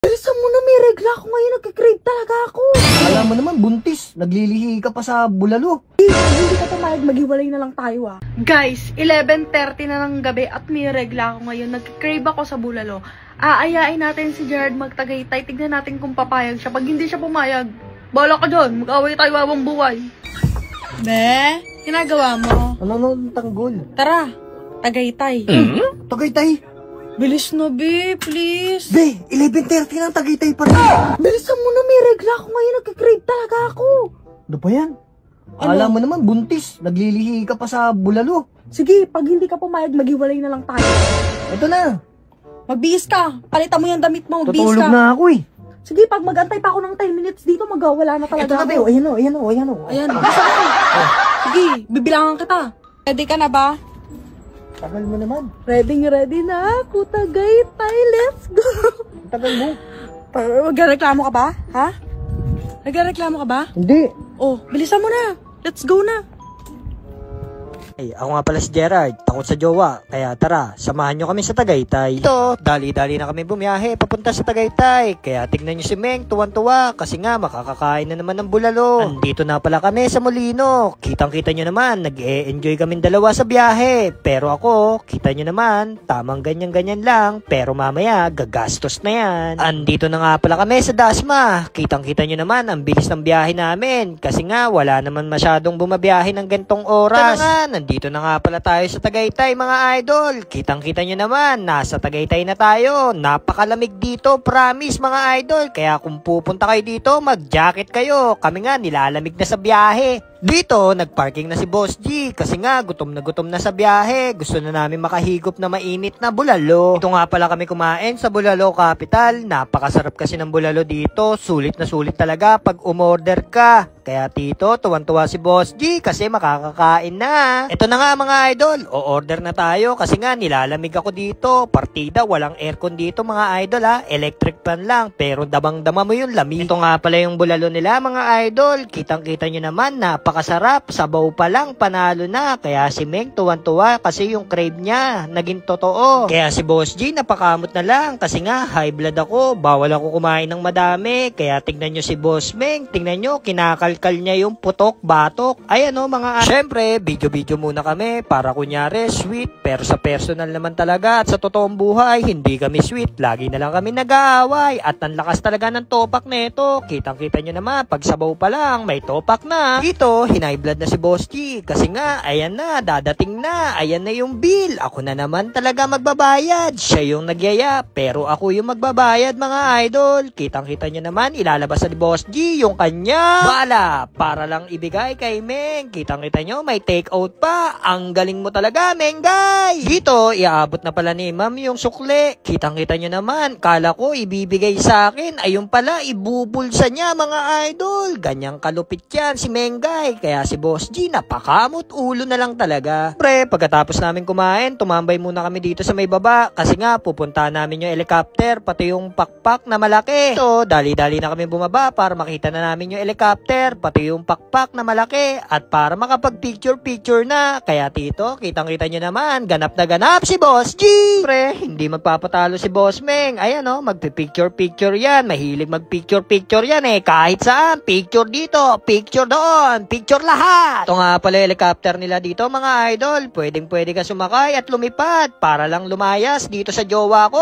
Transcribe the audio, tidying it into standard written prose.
Bilisan mo na, may regla ako ngayon. Nagka-crave talaga ako. Alam mo naman, buntis. Naglilihi ka pa sa bulalo. Hindi ka pumayag, maghiwalay na lang tayo Guys, 11:30 na ng gabi at may regla ako ngayon. Nagka-crave ako sa bulalo. Aayain natin si Gerard magtagaytay. Tignan natin kung papayag siya. Pag hindi siya pumayag, bala ka dyan. Mag-away tayo habang buhay. Be, ginagawa mo? Ano tanggol? Tara, tagaytay. Tagaytay? Bilis na, be, please. Be, 11:30 ng Tagaytay pa rin. Bilisan mo na, may regla ako ngayon. Nagka-crave talaga ako. Ano ba yan? Alam mo naman, buntis. Naglilihi ka pa sa bulalo. Sige, pag hindi ka pumayag, maghiwalay na lang tayo. Ito na. Magbihis ka. Palitan mo yung damit mo, magbihis Tutulog ka. na ako eh. Sige, pag mag-antay pa ako ng 10 minutes dito, magwawala na talaga Ito na, ako. Be. Ayan o. Ayan, bisa ka. Sige, bibilangan kita. Ready ka na ba? Tagal mo naman. Ready na ako, Tagaytay. Let's go. Tagal mo. Magreklamo ka ba? Ha? Nagreklamo ka ba? Hindi. Oh, bilisan mo na. Let's go na. Ay, ako nga pala si Gerard, takot sa jowa. Kaya tara, samahan nyo kami sa Tagaytay. Ito, dali-dali na kami bumiyahe papunta sa Tagaytay. Kaya tignan nyo si Meng, tuwan-tuwa. Kasi nga, makakakain na naman ng bulalo. Andito na pala kami sa Molino. Kitang-kita nyo naman, nag-e-enjoy kaming dalawa sa biyahe. Pero ako, kita nyo naman, tamang ganyan-ganyan lang. Pero mamaya, gagastos na yan. Andito na nga pala kami sa Dasma. Kitang-kita nyo naman, ang bilis ng biyahe namin. Kasi nga, wala naman masyadong bumabiyahe ng gantong oras. Dito na nga pala tayo sa Tagaytay mga idol. Kitang-kita nyo naman, nasa Tagaytay na tayo. Napakalamig dito, promise mga idol. Kaya kung pupunta kayo dito, mag-jacket kayo. Kami nga nilalamig na sa biyahe. Dito, nagparking na si Boss G kasi nga gutom na sa biyahe. Gusto na namin makahigop na mainit na bulalo. Ito nga pala kami kumain sa Bulalo Capital. Napakasarap kasi ng bulalo dito. Sulit na sulit talaga pag umorder ka. Kaya tito, tuwan-tuwa si Boss G kasi makakakain na. Ito na nga mga idol, o-order na tayo kasi nga nilalamig ako dito. Partida, walang aircon dito mga idol ha. Electric fan lang, pero damang-dama mo yung lamig. Ito nga pala yung bulalo nila mga idol. Kitang-kita nyo naman, napakasarap. Sabaw pa lang, panalo na. Kaya si Meng tuwan-tuwa kasi yung crave niya naging totoo. Kaya si Boss G napakamot na lang kasi nga high blood ako. Bawal ako kumain ng madami. Kaya tignan nyo si Boss Meng. Tignan nyo, kinakalkal niya yung putok, batok. Ayan o mga syempre, video-video muna kami para kunyari sweet. Pero sa personal naman talaga at sa totoong buhay, hindi kami sweet. Lagi na lang kami nag-aaway. At ang lakas talaga ng topak neto. Kitang-kita nyo naman, pag sabaw pa lang, may topak na. Dito, hinay blood na si Boss G. Kasi nga, ayan na, dadating na. Ayan na yung bill. Ako na naman talaga magbabayad. Siya yung nagyaya, pero ako yung magbabayad mga idol. Kitang-kita nyo naman, ilalabas na ni Boss G yung kanya bala para lang ibigay kay Meng. Kitang-kita nyo, may take out pa. Ang galing mo talaga, Menggay. Dito, iaabot na pala ni Ma'am yung sukle. Kitang-kita nyo naman, kala ko ibibigay sa akin. Ayun pala, ibubulsa niya mga idol. Ganyang kalupit yan si Menggay. Kaya si Boss G, napakamot ulo na lang talaga. Pre, pagkatapos namin kumain, tumambay muna kami dito sa may baba. Kasi nga, pupunta namin yung helicopter, pati yung pakpak na malaki. Ito, dali-dali na kami bumaba para makita na namin yung helicopter, pati yung pakpak na malaki. At para makapag-picture-picture na. Kaya tito, kitang-kita nyo naman, ganap na ganap si Boss G. Pre, hindi magpapatalo si Boss Meng. Ayan o, magpipicture-picture yan. Mahilig magpicture-picture yan eh. Kahit saan, picture dito, picture doon, picture lahat. Ito nga pala helicopter nila dito mga idol. Pwedeng-pwede ka sumakay at lumipad para lang lumayas dito sa jowa ko.